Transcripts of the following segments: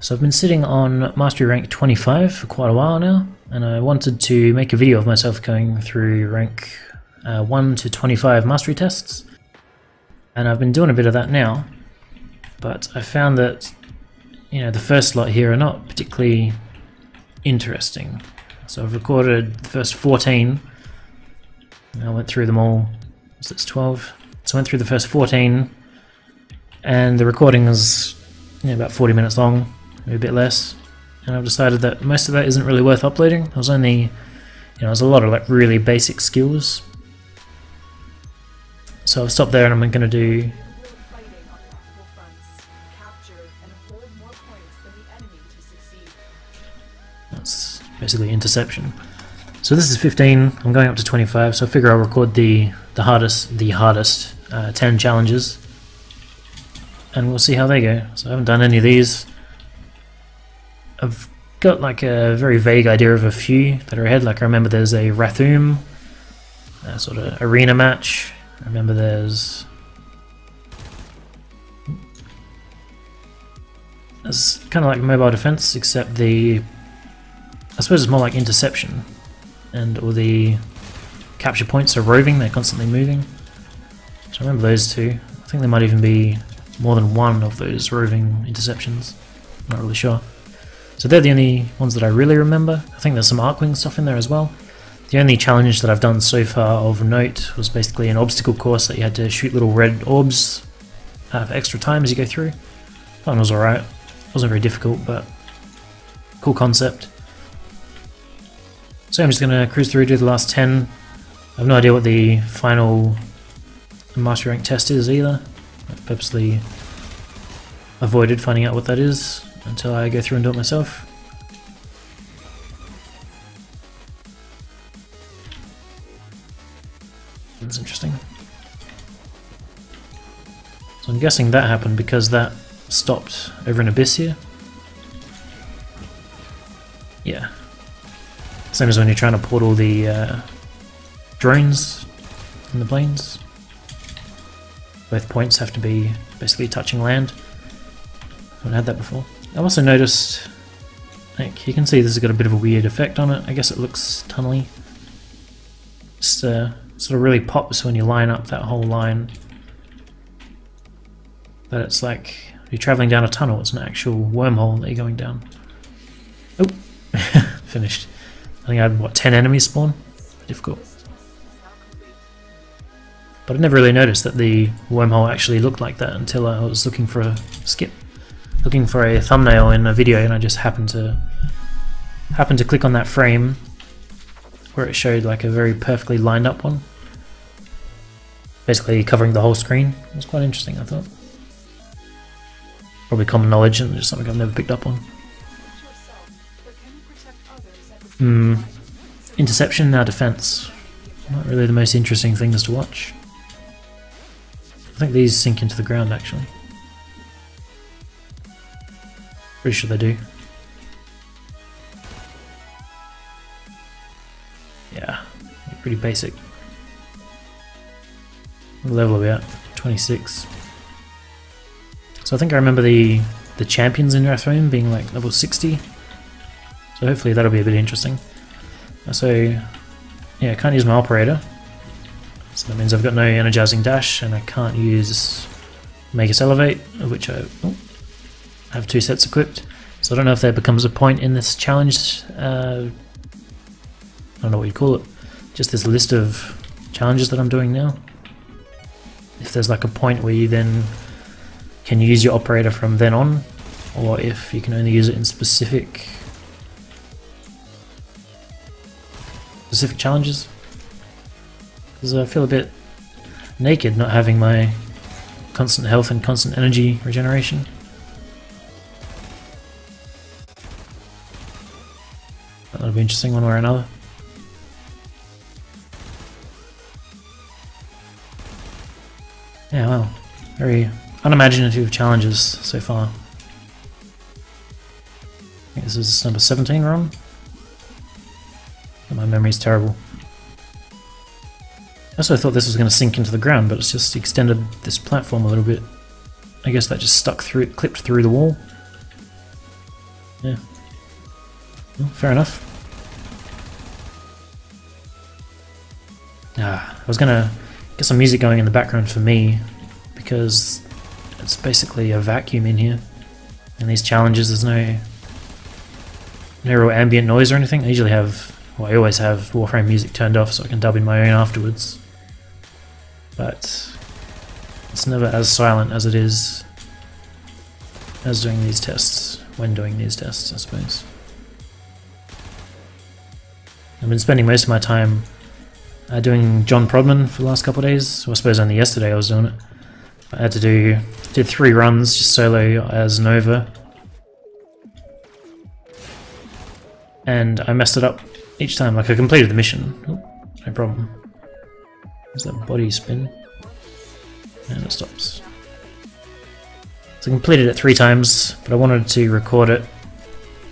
So I've been sitting on Mastery rank 25 for quite a while now, and I wanted to make a video of myself going through rank 1 to 25 Mastery tests. And I've been doing a bit of that now, but I found that, you know, the first lot here are not particularly interesting. So I've recorded the first 14, I went through them all, so it's 12. So I went through the first 14, and the recording is, you know, about 40 minutes long, maybe a bit less. And I've decided that most of that isn't really worth uploading. It was only, you know, there's a lot of like really basic skills. So I've stopped there and I'm going to do that's basically Interception. So this is 15, I'm going up to 25, so I figure I'll record the hardest 10 challenges, and we'll see how they go. So I haven't done any of these. I've got like a very vague idea of a few that are ahead. Like I remember there's a Rathum, a sort of arena match. I remember there's kind of like mobile defense, except I suppose it's more like Interception, and all the capture points are roving, they're constantly moving. So I remember those two. I think there might even be more than one of those roving interceptions, I'm not really sure. So they're the only ones that I really remember. I think there's some Arcwing stuff in there as well. The only challenge that I've done so far of note was basically an obstacle course that you had to shoot little red orbs for extra time as you go through. That one was alright. It wasn't very difficult, but cool concept. So I'm just going to cruise through, do the last 10. I have no idea what the final Mastery rank test is either. I purposely avoided finding out what that is until I go through and do it myself. That's interesting. So I'm guessing that happened because that stopped over in Abyss here. Yeah. Same as when you're trying to portal the drones in the planes. Both points have to be basically touching land. I haven't had that before. I've also noticed, like, you can see this has got a bit of a weird effect on it. I guess it looks tunnely. Just sort of really pops when you line up that whole line. That it's like you're travelling down a tunnel, it's an actual wormhole that you're going down. Oh, finished. I think I had, what, 10 enemies spawn? Difficult. But I never really noticed that the wormhole actually looked like that until I was looking for a thumbnail in a video, and I just happened to click on that frame where it showed like a very perfectly lined up one, basically covering the whole screen. It was quite interesting, I thought. Probably common knowledge and just something I've never picked up on. Interception, now defense. Not really the most interesting things to watch. I think these sink into the ground actually. Pretty sure they do. Yeah, pretty basic. What level are we at? 26. So I think I remember the champions in Warframe being like level 60. So hopefully that'll be a bit interesting. So yeah, I can't use my operator. So that means I've got no energizing dash, and I can't use Magus Elevate, of which I have 2 sets equipped. So I don't know if there becomes a point in this challenge, I don't know what you'd call it, just this list of challenges that I'm doing now. If there's like a point where you then can use your operator from then on, or if you can only use it in specific challenges. Because I feel a bit naked not having my constant health and constant energy regeneration. That'll be interesting one way or another. Yeah, well, very unimaginative challenges so far. I think this is number 17 run. My memory's terrible. I also thought this was going to sink into the ground, but it's just extended this platform a little bit. I guess that just stuck through, clipped through the wall. Yeah. Well, fair enough. I was gonna get some music going in the background for me, because it's basically a vacuum in here. In these challenges there's no real ambient noise or anything. I usually have, well, I always have Warframe music turned off so I can dub in my own afterwards. But it's never as silent as it is as doing these tests, when doing these tests, I suppose. I've been spending most of my time doing John Prodman for the last couple of days. Well, I suppose only yesterday I was doing it. I had to did 3 runs just solo as Nova, and I messed it up each time. Like, I completed the mission, no problem. There's that body spin, and it stops. So I completed it 3 times, but I wanted to record it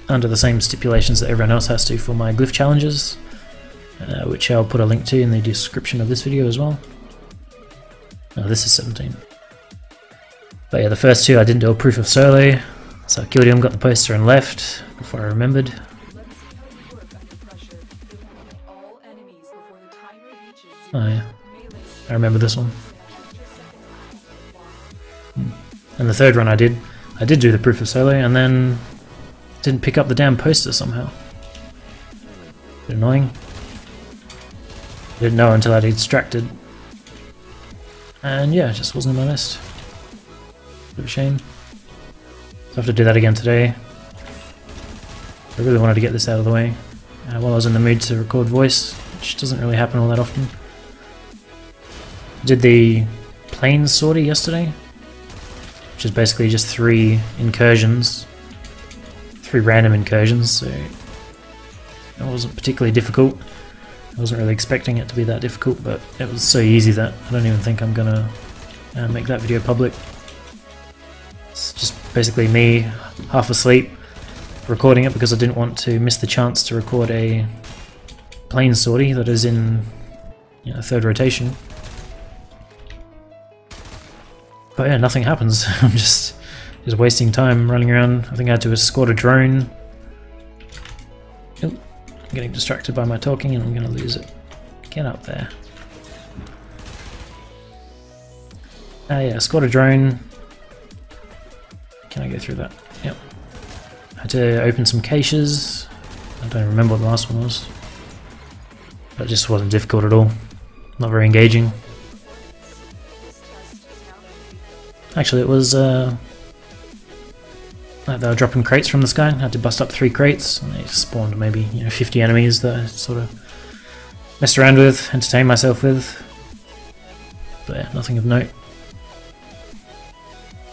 under the same stipulations that everyone else has to for my glyph challenges, which I'll put a link to in the description of this video as well. Oh, this is 17. But yeah, the first 2 I didn't do a proof of solo, so I killed him, got the poster and left before I remembered. Oh yeah, I remember this one. And the 3rd run I did do the proof of solo, and then didn't pick up the damn poster somehow. Bit annoying. Didn't know until I'd extracted. And yeah, it just wasn't on my list. Bit of a shame. So I have to do that again today. I really wanted to get this out of the way while I was in the mood to record voice, which doesn't really happen all that often. Did the plains sortie yesterday, which is basically just 3 incursions, 3 random incursions, so it wasn't particularly difficult. I wasn't really expecting it to be that difficult, but it was so easy that I don't even think I'm gonna make that video public. It's just basically me, half asleep, recording it because I didn't want to miss the chance to record a plains sortie that is in 3rd rotation. But yeah, nothing happens. I'm just wasting time running around. I think I had to escort a drone. Oh, I'm getting distracted by my talking and I'm going to lose it. Get up there. Yeah, escort a drone. Can I go through that? Yep. I had to open some caches. I don't remember what the last one was. But it just wasn't difficult at all. Not very engaging. Actually, it was like they were dropping crates from the sky. I had to bust up 3 crates, and they spawned maybe 50 enemies that I sort of messed around with, entertained myself with. But yeah, nothing of note.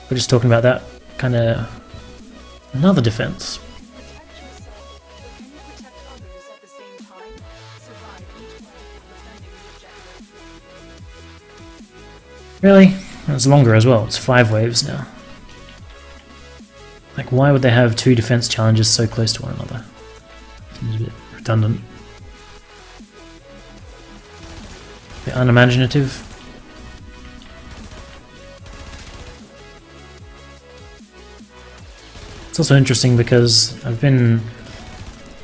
We're just talking about that kind of another defense. Really? It's longer as well, it's 5 waves now. Like, why would they have 2 defense challenges so close to one another? Seems a bit redundant. A bit unimaginative. It's also interesting because I've been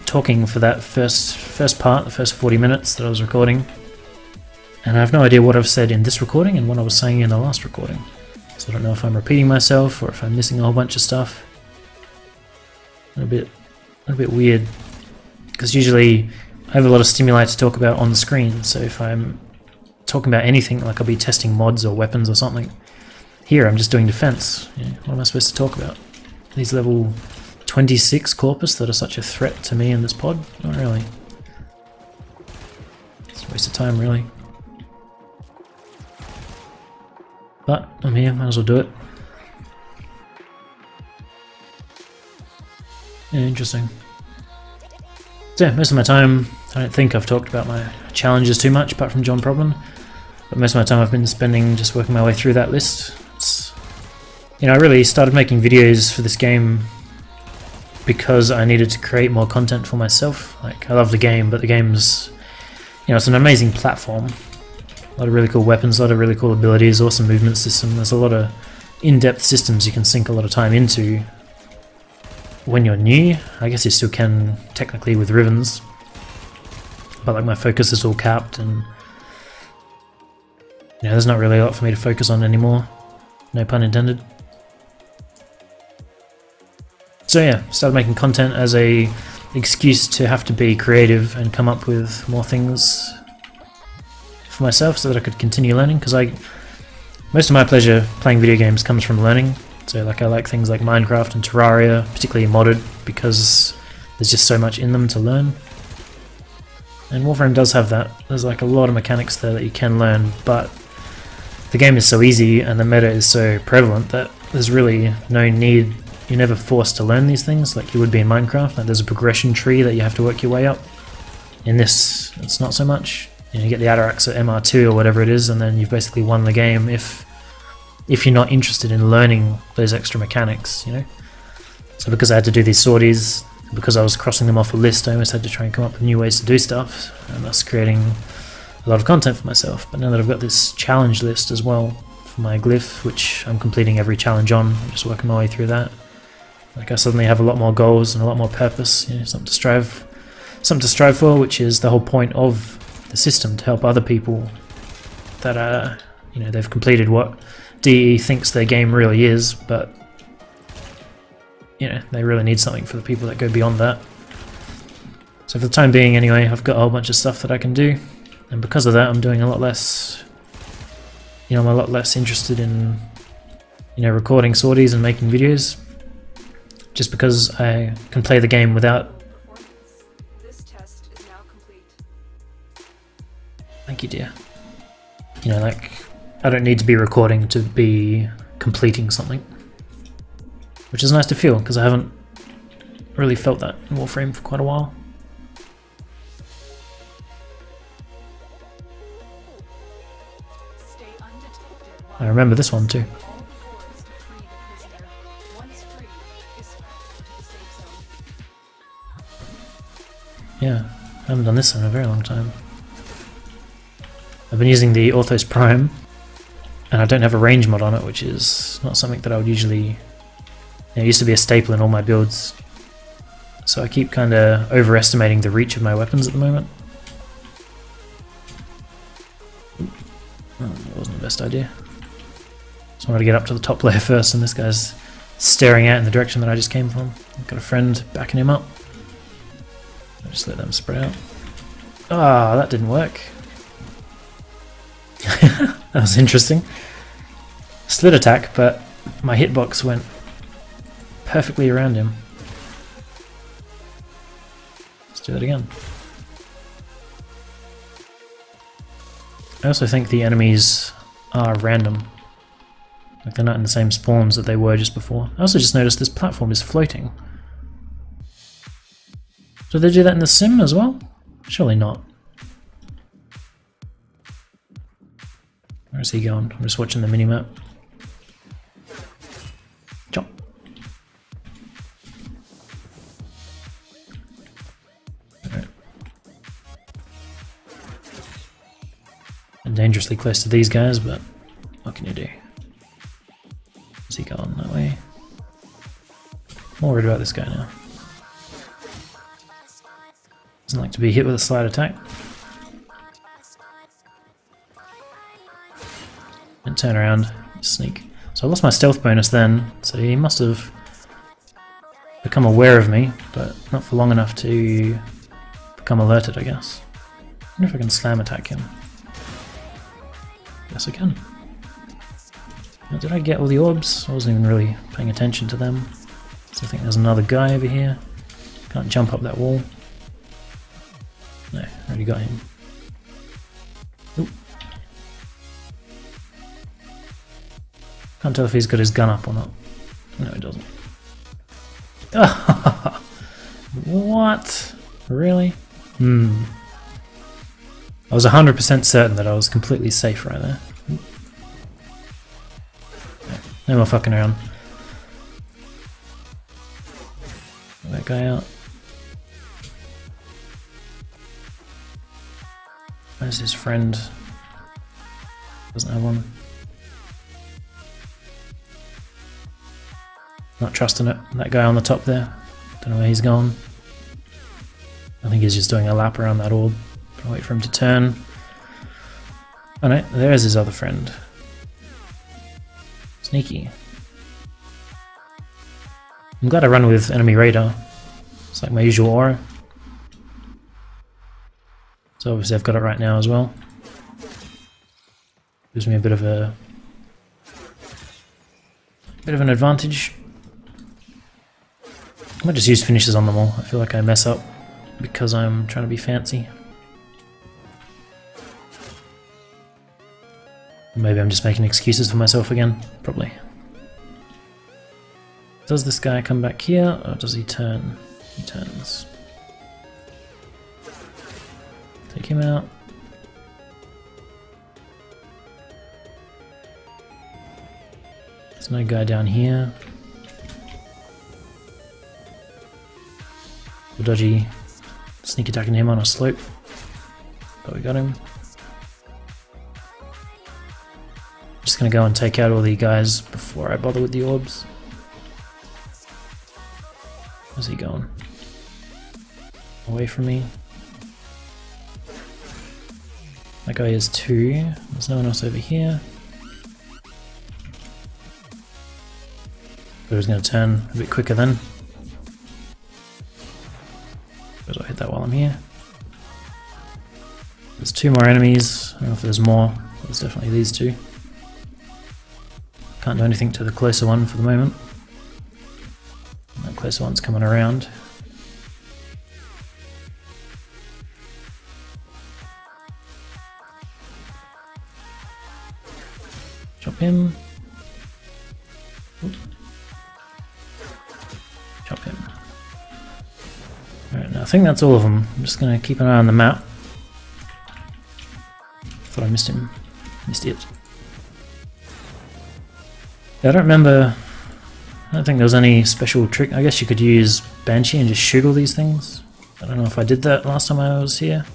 talking for that first part, the first 40 minutes that I was recording, and I have no idea what I've said in this recording and what I was saying in the last recording. So I don't know if I'm repeating myself or if I'm missing a whole bunch of stuff. A bit weird, because usually I have a lot of stimuli to talk about on the screen, so if I'm talking about anything, like I'll be testing mods or weapons or something, here I'm just doing defense. What am I supposed to talk about? These level 26 corpus that are such a threat to me in this pod? Not really. It's a waste of time, really. But I'm here, might as well do it. Yeah, interesting. So yeah, most of my time, I don't think I've talked about my challenges too much, apart from John Problem. But most of my time I've been spending just working my way through that list. I really started making videos for this game because I needed to create more content for myself. Like, I love the game, but the game's, it's an amazing platform. A lot of really cool weapons, a lot of really cool abilities, awesome movement system. There's a lot of in-depth systems you can sink a lot of time into. when you're new. I guess you still can technically with ribbons, but like my focus is all capped, and you know, there's not really a lot for me to focus on anymore. No pun intended. So yeah, started making content as a excuse to have to be creative and come up with more things for myself so that I could continue learning, because most of my pleasure playing video games comes from learning. So like I like things like Minecraft and Terraria, particularly modded, because there's just so much in them to learn. And Warframe does have that. There's like a lot of mechanics there that you can learn, but the game is so easy and the meta is so prevalent that there's really no need. You're never forced to learn these things like you would be in Minecraft. Like there's a progression tree that you have to work your way up. In this, it's not so much. You know, you get the Atarax at MR2 or whatever it is, and then you've basically won the game if you're not interested in learning those extra mechanics, you know. So because I had to do these sorties, because I was crossing them off a list, I almost had to try and come up with new ways to do stuff, and thus creating a lot of content for myself. But now that I've got this challenge list as well for my glyph, which I'm completing every challenge on, I'm just working my way through that. Like I suddenly have a lot more goals and a lot more purpose, you know, something to strive for, which is the whole point of the system, to help other people that are, you know, they've completed what DE thinks their game really is, but you know, they really need something for the people that go beyond that. So for the time being anyway, I've got a whole bunch of stuff that I can do, and because of that I'm doing a lot less, you know, I'm a lot less interested in, you know, recording sorties and making videos, just because I can play the game without. This test is now complete. Thank you, dear. You know, like, I don't need to be recording to be completing something, which is nice to feel, because I haven't really felt that in Warframe for quite a while. Stay undetected. I remember this one too. Yeah, I haven't done this in a very long time. I've been using the Orthos Prime, and I don't have a range mod on it, which is not something that I would usually... You know, it used to be a staple in all my builds, so I keep kind of overestimating the reach of my weapons at the moment. Oh, that wasn't the best idea. Just wanted to get up to the top layer first, and this guy's staring out in the direction that I just came from. I've got a friend backing him up. I'll just let them spread out. Ah, that didn't work. That was interesting. Slit attack, but my hitbox went perfectly around him. Let's do that again. I also think the enemies are random. Like they're not in the same spawns that they were just before. I also just noticed this platform is floating. Do they do that in the sim as well? Surely not. Where's he going? I'm just watching the minimap. Jump. Alright. I'm dangerously close to these guys, but what can you do? Is he going that way? More worried about this guy now. Doesn't like to be hit with a slide attack. And turn around, sneak. So I lost my stealth bonus then, so he must have become aware of me, but not for long enough to become alerted, I guess. I wonder if I can slam attack him. Yes I can. Now, did I get all the orbs? I wasn't even really paying attention to them. So I think there's another guy over here. Can't jump up that wall. No, I already got him. Oop. Can't tell if he's got his gun up or not. No, he doesn't. What? Really? I was 100% certain that I was completely safe right there. No more fucking around. Get that guy out. Where's his friend? Doesn't have one. Not trusting it. That guy on the top there. Don't know where he's gone. I think he's just doing a lap around that orb. I'll wait for him to turn. Oh no, there's his other friend. Sneaky. I'm glad I run with enemy radar. It's like my usual aura. So obviously I've got it right now as well. Gives me a bit of an advantage. I might just use finishes on them all. I feel like I mess up because I'm trying to be fancy. Maybe I'm just making excuses for myself again. Probably. Does this guy come back here, or does he turn? He turns. Take him out. There's no guy down here. We're dodgy sneak attacking him on a slope. But we got him. Just gonna go and take out all the guys before I bother with the orbs. Where's he going? Away from me. That guy has 2. There's no one else over here. But I was going to turn a bit quicker then. Because I'll hit that while I'm here. There's 2 more enemies. I don't know if there's more. There's definitely these 2. Can't do anything to the closer one for the moment. That closer one's coming around. Chop him. Oops. Chop him. Alright, now I think that's all of them. I'm just going to keep an eye on the map. Thought I missed him. Missed it. Yeah, I don't remember. I don't think there was any special trick. I guess you could use Banshee and just shoot all these things. I don't know if I did that last time I was here.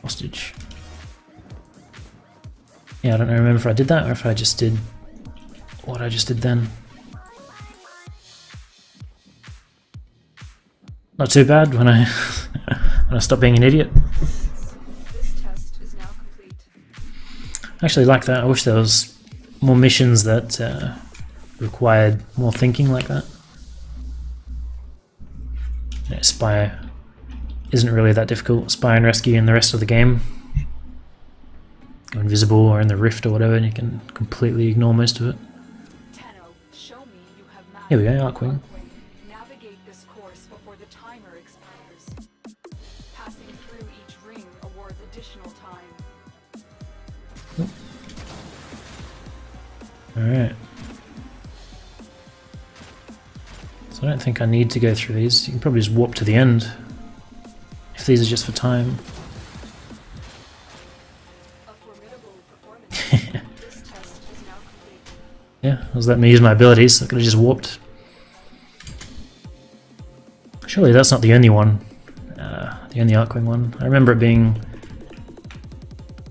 Hostage. Yeah, I don't remember if I did that or if I just did what I just did then. Not too bad when I when I stop being an idiot. This test is now complete. I actually like that. I wish there was more missions that required more thinking like that. Yeah, Spy isn't really that difficult. Spy and rescue in the rest of the game. Go invisible or in the rift or whatever, and you can completely ignore most of it. Show me you have Here we go, Arcwing. Navigate this course before the timer expires. Passing through each ring awards additional time. Alright. So I don't think I need to go through these. You can probably just warp to the end. If these are just for time. A formidable performance. This test is now complete. Yeah, I was letting me use my abilities. I could have just warped. Surely that's not the only one. The only Arcwing one. I remember it being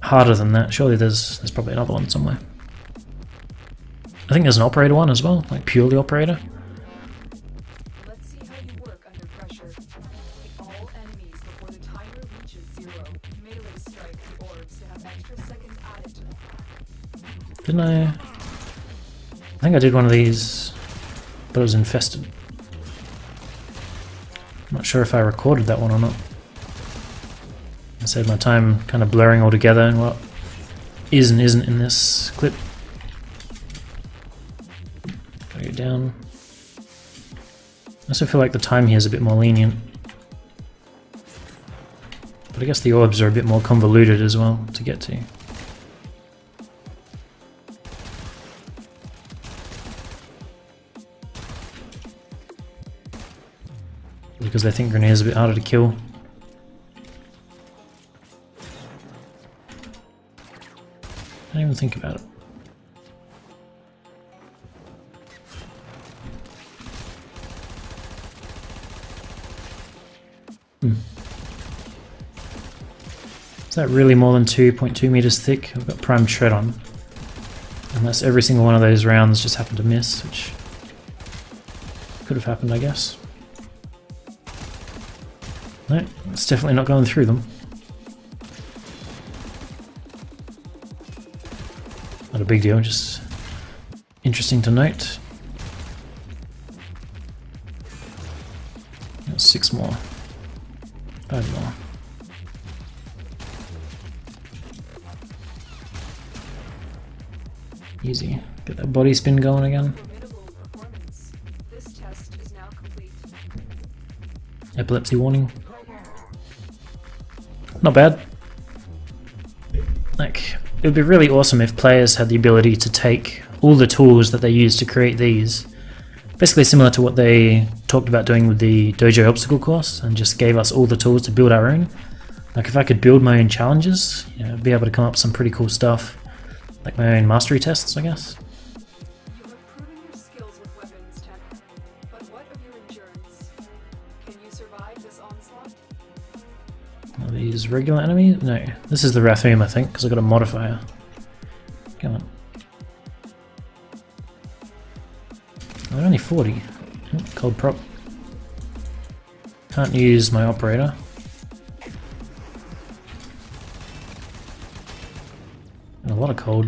harder than that. Surely there's probably another one somewhere. I think there's an operator one as well, like purely operator. Let's see how you work under pressure. Hit all enemies before the timer reaches 0. Melee strike the orbs to have extra seconds added to them. Didn't I? I think I did one of these, but it was infested. I'm not sure if I recorded that one or not. I saved my time kind of blurring all together and what is and isn't in this clip. Gotta go down. I also feel like the time here is a bit more lenient. But I guess the orbs are a bit more convoluted as well to get to. Because I think grenades are a bit harder to kill. I don't even think about it. Is that really more than 2.2 meters thick? I've got prime tread on. Unless every single one of those rounds just happened to miss, which Could have happened, I guess. No, it's definitely not going through them. Not a big deal, just interesting to note. 6 more. 5 more. Easy. Get that body spin going again. This test is now complete. Epilepsy warning. Not bad. Like, it would be really awesome if players had the ability to take all the tools that they use to create these, basically similar to what they talked about doing with the dojo obstacle course, and just gave us all the tools to build our own. Like if I could build my own challenges, you know, be able to come up with some pretty cool stuff, like my own mastery tests, I guess. You have proven your skills with weapons, Tech. But what of your endurance? Can you survive this onslaught? Are these regular enemies? No, this is the Warframe, I think, because I got a modifier. Come on. Oh, they're only 40. Oh, cold prop. Can't use my operator. And a lot of cold.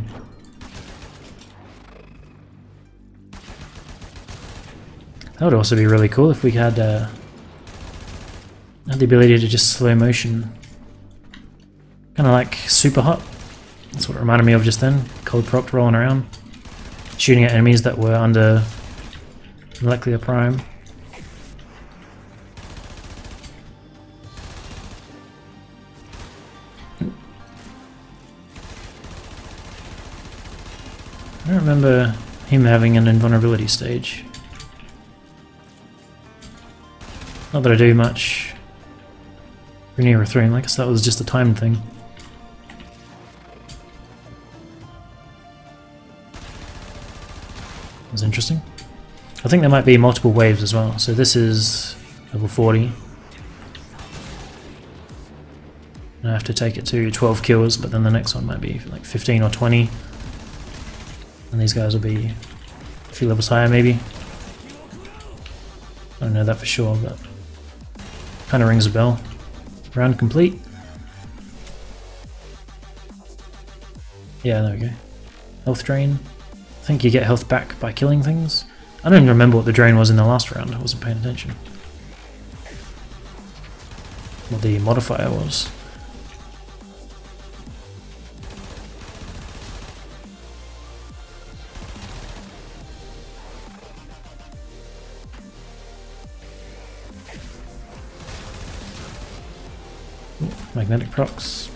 That would also be really cool if we had the ability to just slow motion. Kind of like super hot. That's what it reminded me of just then. Cold propped rolling around. Shooting at enemies that were under molecular prime. I don't remember him having an invulnerability stage. Not that I do much near a throne, I guess that was just a timed thing. That's interesting. I think there might be multiple waves as well, so this is level 40. And I have to take it to 12 kills, but then the next one might be like 15 or 20. And these guys will be a few levels higher maybe. I don't know that for sure, but kind of rings a bell. Round complete. Yeah, there we go. Health drain. I think you get health back by killing things. I don't even remember what the drain was in the last round, I wasn't paying attention. What the modifier was. Magnetic procs.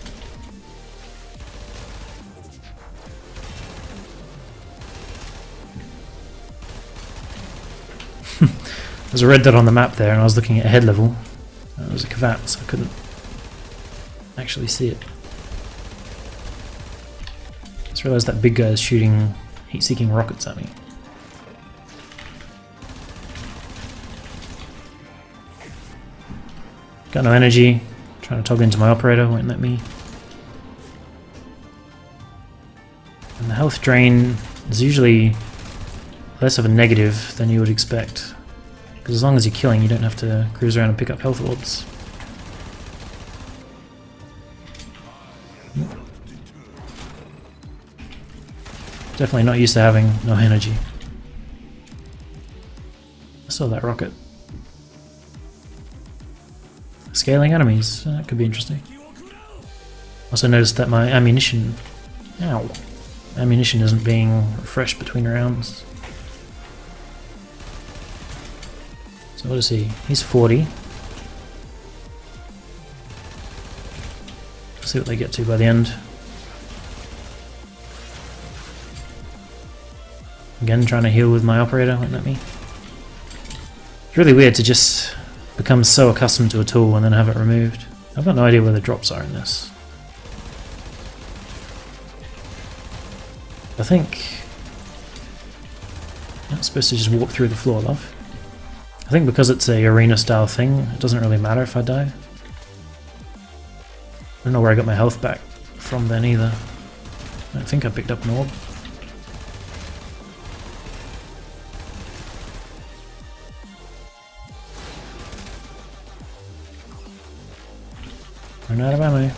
There's a red dot on the map there and I was looking at head level. It was a Kavat, so I couldn't actually see it. Just realised that big guy is shooting heat-seeking rockets at me. Got no energy. Trying to toggle into my operator, won't let me. And the health drain is usually less of a negative than you would expect. Because as long as you're killing, you don't have to cruise around and pick up health orbs. Definitely not used to having no energy. I saw that rocket. Scaling enemies, that could be interesting. Also noticed that my ammunition... Ow! Ammunition isn't being refreshed between rounds. So what is he? He's 40. Let's see what they get to by the end. Again, trying to heal with my operator, won't let me. It's really weird to just become so accustomed to a tool and then have it removed. I've got no idea where the drops are in this. I think I'm supposed to just walk through the floor, love. I think because it's a arena style thing, it doesn't really matter if I die. I don't know where I got my health back from then either. I don't think I picked up an orb. Run out of ammo.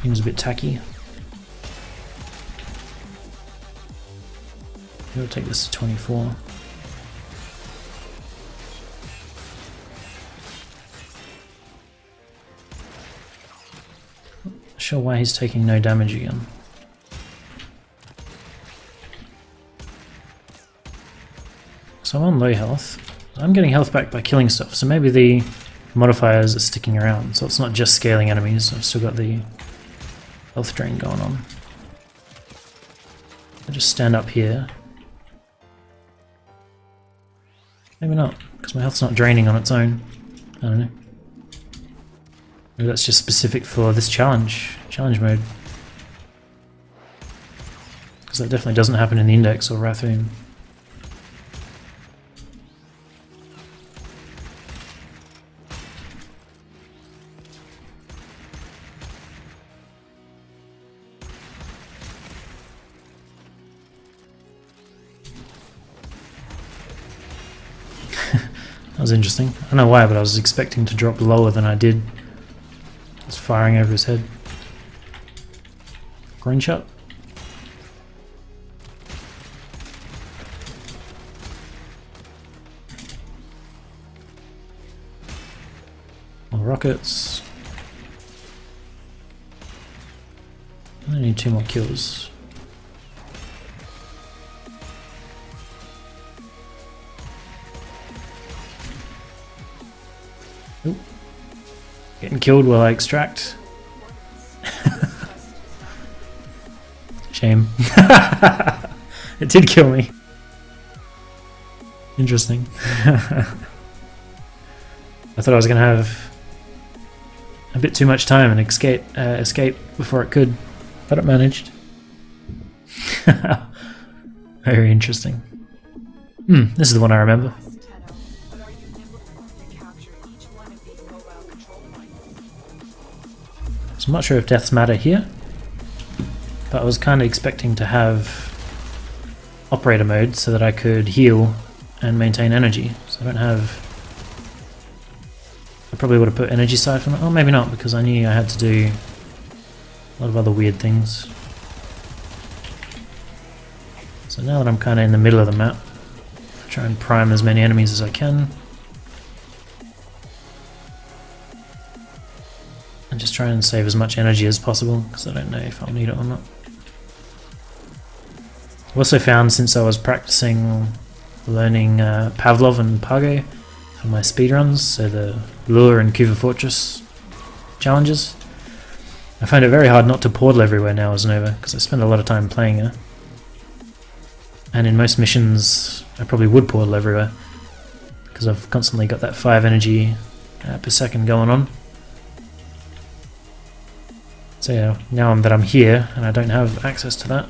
Seems a bit tacky. We'll take this to 24. Not sure why he's taking no damage again. So I'm on low health. I'm getting health back by killing stuff, so maybe the modifiers are sticking around, so it's not just scaling enemies. I've still got the health drain going on. I just stand up here. Maybe not, because my health's not draining on its own. I don't know. Maybe that's just specific for this challenge mode. Because that definitely doesn't happen in the Index or Wrathroom. That was interesting. I don't know why, but I was expecting to drop lower than I did. Just firing over his head. Green shot. More rockets. I need 2 more kills. Oop. Getting killed while I extract. Shame. It did kill me. Interesting. I thought I was going to have a bit too much time and escape before it could, but it managed. Very interesting. This is the one I remember. So I'm not sure if deaths matter here, but I was kind of expecting to have operator mode so that I could heal and maintain energy. So I don't have... I probably would have put energy siphon. Oh, maybe not, because I knew I had to do a lot of other weird things. So now that I'm kind of in the middle of the map, I'll try and prime as many enemies as I can. And just try and save as much energy as possible, because I don't know if I'll need it or not. I've also found, since I was practicing learning Pavlov and Pago for my speedruns, so the Lure and Kuva Fortress challenges, I find it very hard not to portal everywhere now as Nova, because I spend a lot of time playing her. And in most missions I probably would portal everywhere, because I've constantly got that 5 energy per second going on. So yeah, now that I'm here and I don't have access to that,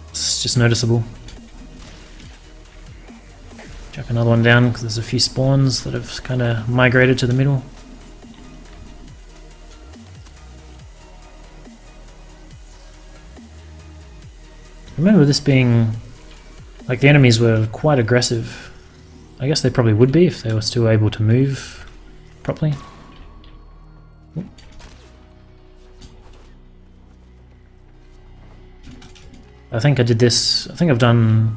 it's just noticeable. Chuck another one down because there's a few spawns that have kind of migrated to the middle. Remember this being, like, the enemies were quite aggressive. I guess they probably would be if they were still able to move properly. I think I did this, I think I've done,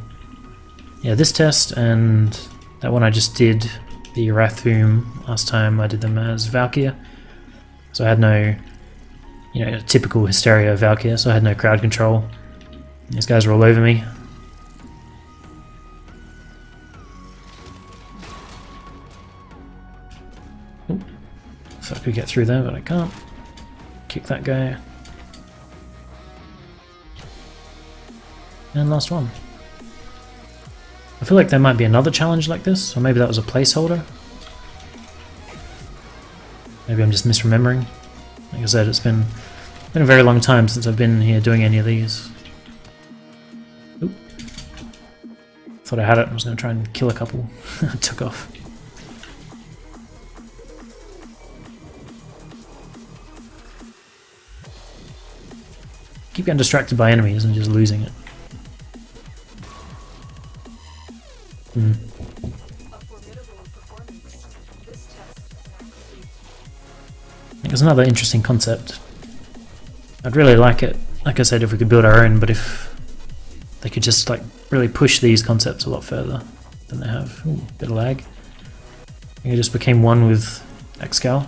yeah, this test and that one I just did, the Wrathroom, last time I did them as Valkyr. So I had no, you know, typical Hysteria Valkyr, so I had no crowd control. These guys were all over me. Ooh, if I could get through there, but I can't. Kick that guy. And last one. I feel like there might be another challenge like this, or maybe that was a placeholder. Maybe I'm just misremembering. Like I said, it's been a very long time since I've been here doing any of these. Oop. Thought I had it, I was going to try and kill a couple. I took off. keep getting distracted by enemies and just losing it. A formidable performance. This test now complete. I think it's another interesting concept. I'd really like it, like I said, if we could build our own, but if they could just like really push these concepts a lot further than they have. Ooh, bit of lag. I think it just became one with Excal.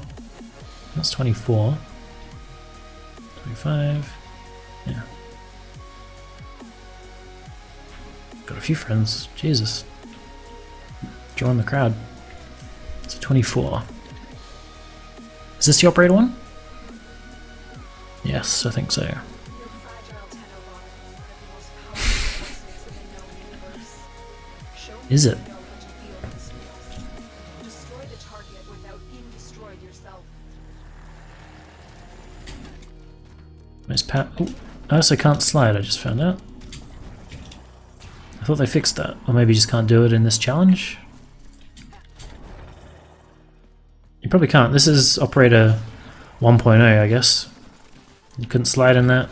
That's 24. 25. Yeah. Got a few friends. Jesus. Join the crowd. It's a 24. Is this the operator one? Yes, I think so. Your fragile Tuonela is one of the most powerful forces in the known universe. Show me Is you it? know how to wield this force. Destroy the target without being destroyed yourself. I also can't slide, I just found out. I thought they fixed that. Or maybe you just can't do it in this challenge? You probably can't. This is operator 1.0, I guess. You couldn't slide in that.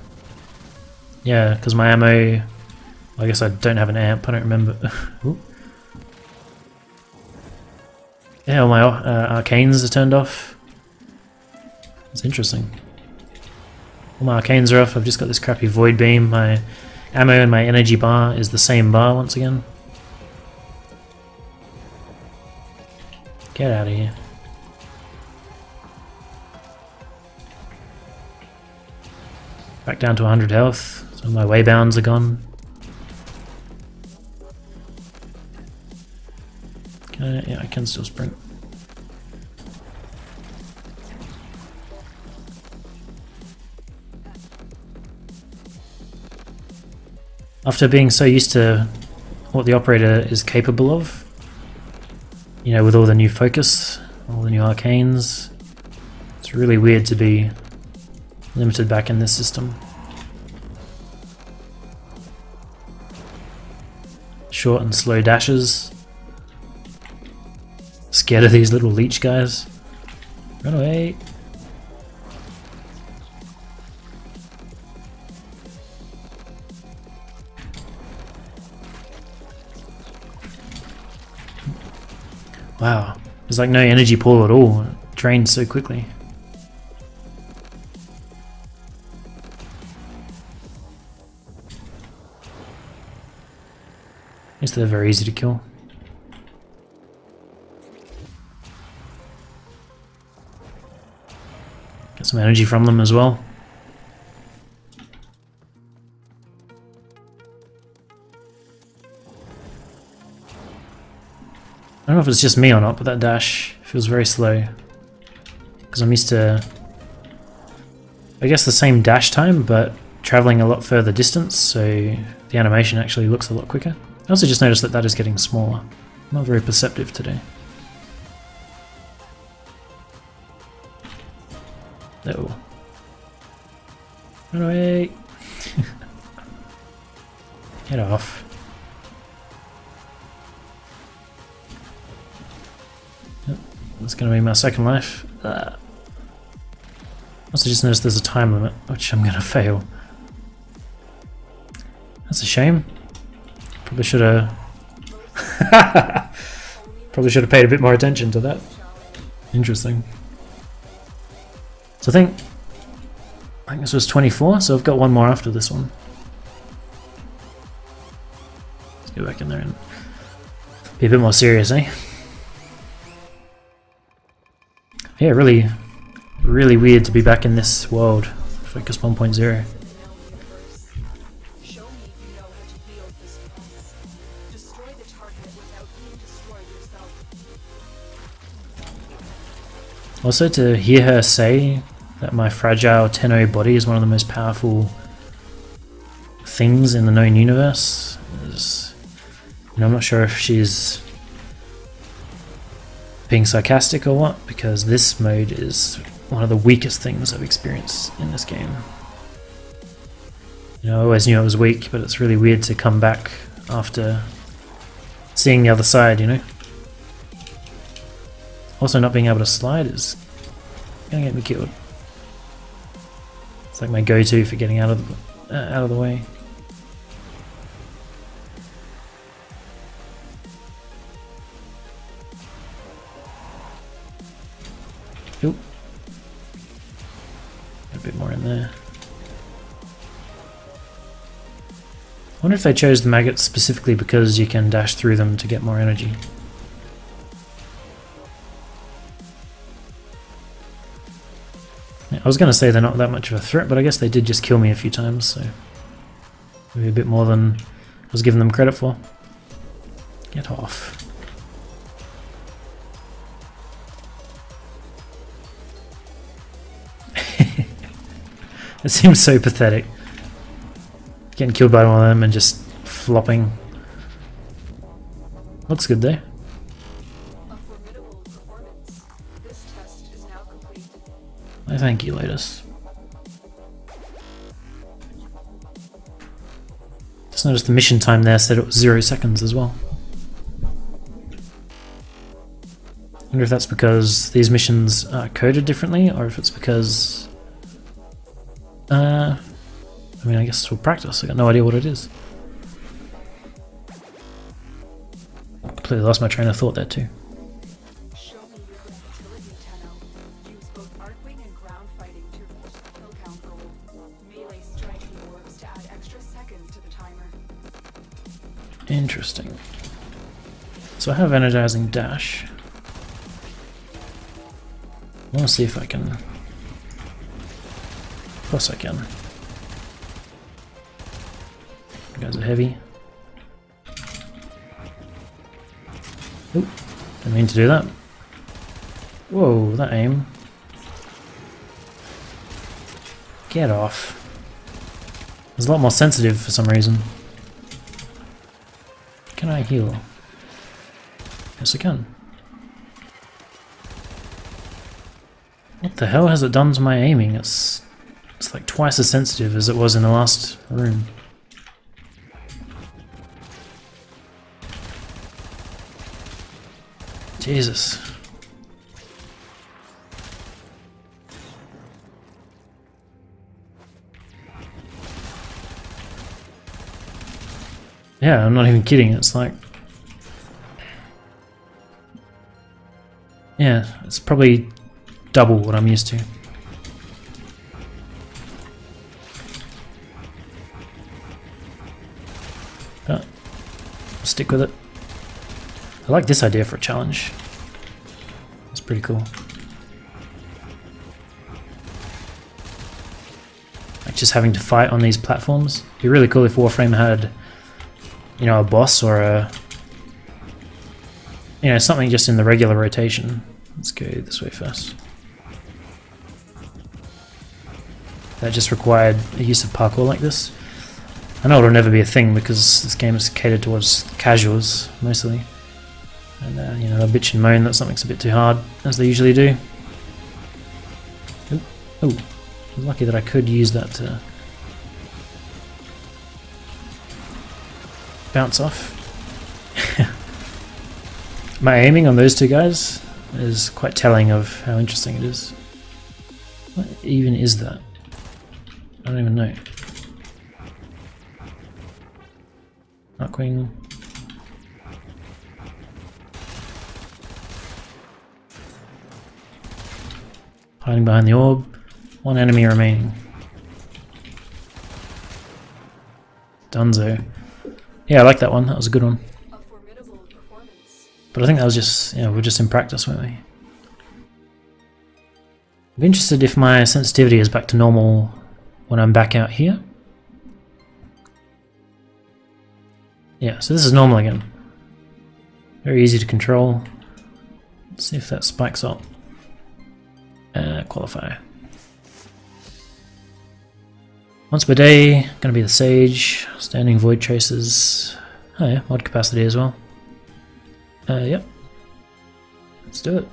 Yeah, because my ammo... I guess I don't have an amp, I don't remember. Ooh. Yeah, all my arcanes are turned off. It's interesting. All my arcanes are off, I've just got this crappy void beam. My ammo and my energy bar is the same bar once again. Get out of here. Back down to 100 health, so my waybounds are gone. Yeah, I can still sprint. After being so used to what the operator is capable of, you know, with all the new focus, all the new arcanes, it's really weird to be limited back in this system. Short and slow dashes. Scared of these little leech guys. Run away. Wow, there's like no energy pool at all. It drains so quickly. I guess they're very easy to kill. Get some energy from them as well. I don't know if it's just me or not, but that dash feels very slow. Because I'm used to, I guess, the same dash time, but traveling a lot further distance, so the animation actually looks a lot quicker. I also just noticed that that is getting smaller. I'm not very perceptive today. No. Run away! Get off. Yep, that's going to be my second life. Also just noticed there's a time limit, which I'm going to fail. That's a shame. Probably should have paid a bit more attention to that. Interesting. So I think this was 24, so I've got one more after this one. Let's go back in there and be a bit more serious, eh? Yeah, really weird to be back in this world. Focus 1.0. Also, to hear her say that my fragile Tenno body is one of the most powerful things in the known universe is, you know, I'm not sure if she's being sarcastic or what, because this mode is one of the weakest things I've experienced in this game. You know, I always knew it was weak, but it's really weird to come back after seeing the other side, you know? Also, not being able to slide is gonna get me killed. It's like my go-to for getting out of out of the way. Oop. A bit more in there. I wonder if they chose the maggots specifically because you can dash through them to get more energy. I was going to say they're not that much of a threat, but I guess they did just kill me a few times, so maybe a bit more than I was giving them credit for. Get off. It seems so pathetic. Getting killed by one of them and just flopping. Looks good though. A formidable performance. This test is now complete. I thank you, Lotus. Just noticed the mission time there said it was 0 seconds as well. I wonder if that's because these missions are coded differently, or if it's because... I mean, I guess we'll practice. I got no idea what it is. Completely lost my train of thought there too. Show me your versatility, Tenno. Use both Arcwing and ground fighting to reach the kill count goal. Melee strike the orbs to add extra seconds to the timer. Interesting. So I have energizing dash. I want to see if I can... Of course I can. You guys are heavy. Oop, didn't mean to do that. Whoa, that aim. Get off. It's a lot more sensitive for some reason. Can I heal? Yes I can. What the hell has it done to my aiming? It's like twice as sensitive as it was in the last room. Jesus. Yeah, I'm not even kidding. It's like... Yeah, it's probably double what I'm used to. But I'll stick with it. I like this idea for a challenge. It's pretty cool. Like just having to fight on these platforms. It'd be really cool if Warframe had, you know, a boss or a, you know, something just in the regular rotation. Let's go this way first. That just required a use of parkour like this. I know it'll never be a thing because this game is catered towards casuals mostly. And you know, they'll bitch and moan that something's a bit too hard, as they usually do. Oh, I was lucky that I could use that to bounce off. My aiming on those two guys is quite telling of how interesting it is. What even is that? I don't even know. Arcwing. Hiding behind the orb. One enemy remaining. Dunzo. Yeah, I like that one. That was a good one. A formidable performance. But I think that was just, we're just in practice, weren't we? I'm interested if my sensitivity is back to normal when I'm back out here. Yeah, so this is normal again. Very easy to control. Let's see if that spikes up. Qualify. Once per day, gonna be the Sage, standing void traces. Oh yeah, mod capacity as well. Yep. Let's do it.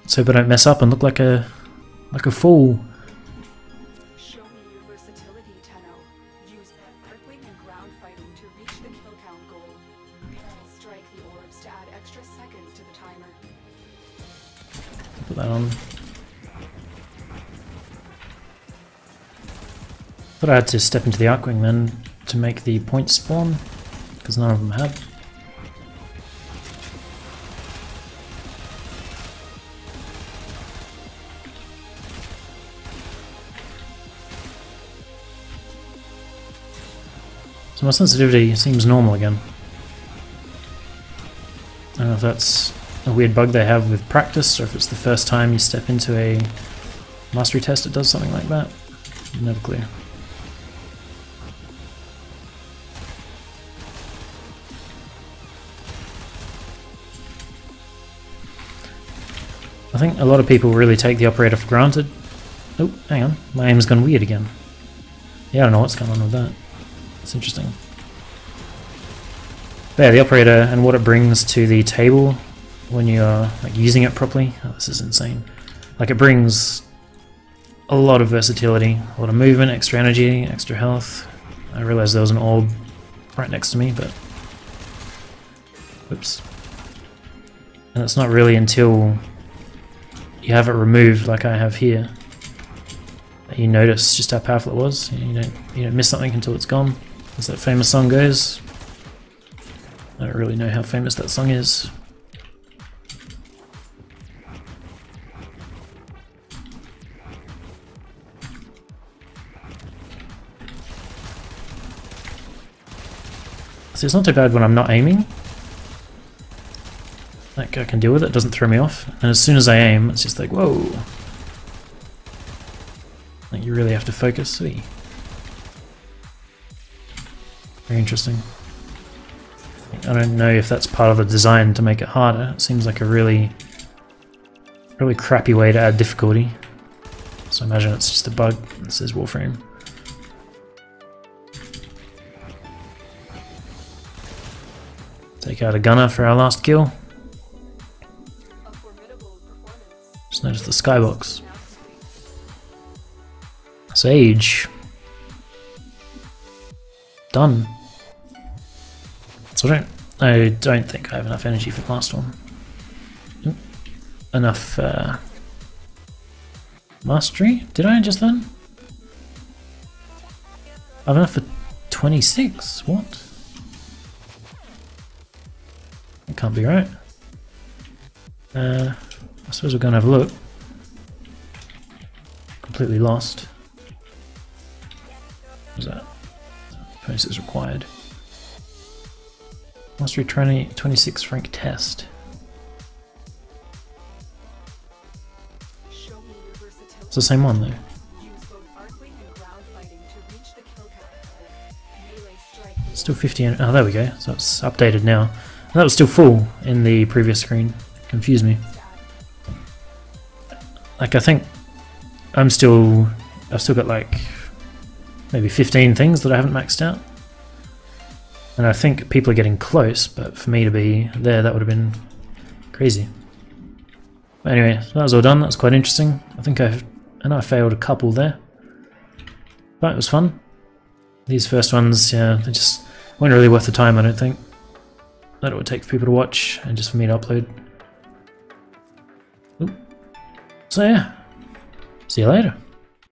Let's hope I don't mess up and look like a fool. Show me your versatility, Tenno. Use Arcwing and ground fighting to reach the kill count goal. Strike the orbs to add extra seconds to the timer. Put that on. Thought I had to step into the Arcwing then to make the point spawn, because none of them had. So my sensitivity seems normal again. I don't know if that's a weird bug they have with practice, or if it's the first time you step into a mastery test it does something like that. Never clear. I think a lot of people really take the operator for granted. Oh, hang on, my aim's gone weird again. Yeah, I don't know what's going on with that. It's interesting. But yeah, the operator and what it brings to the table when you're like using it properly. Oh, this is insane. Like, it brings a lot of versatility, a lot of movement, extra energy, extra health. I realized there was an orb right next to me, but whoops. And it's not really until you have it removed, like I have here, that you notice just how powerful it was. You don't miss something until it's gone, as that famous song goes. I don't really know how famous that song is. So it's not too bad when I'm not aiming. Like, I can deal with it, it doesn't throw me off. And as soon as I aim, it's just like, whoa. Like, you really have to focus. See. Very interesting. I don't know if that's part of the design to make it harder. It seems like a really crappy way to add difficulty. So I imagine it's just a bug. It says Warframe. Take out a gunner for our last kill. Just notice the skybox. Sage. Done. So I don't think I have enough energy for the last one. Enough mastery? Did I just then? I have enough for 26? What? That can't be right. I suppose we're going to have a look. Completely lost. What was that? 26 required. Mastery 26 rank test. It's the same one though. Still 50 and oh, there we go. So it's updated now. That was still full in the previous screen. Confused me. Like, I think I've still got like maybe 15 things that I haven't maxed out. And I think people are getting close, but for me to be there, that would have been crazy. But anyway, so that was all done. That was quite interesting. I know I failed a couple there, but it was fun. These first ones, yeah, they just weren't really worth the time, I don't think, that it would take for people to watch and just for me to upload. Ooh. So yeah, see you later.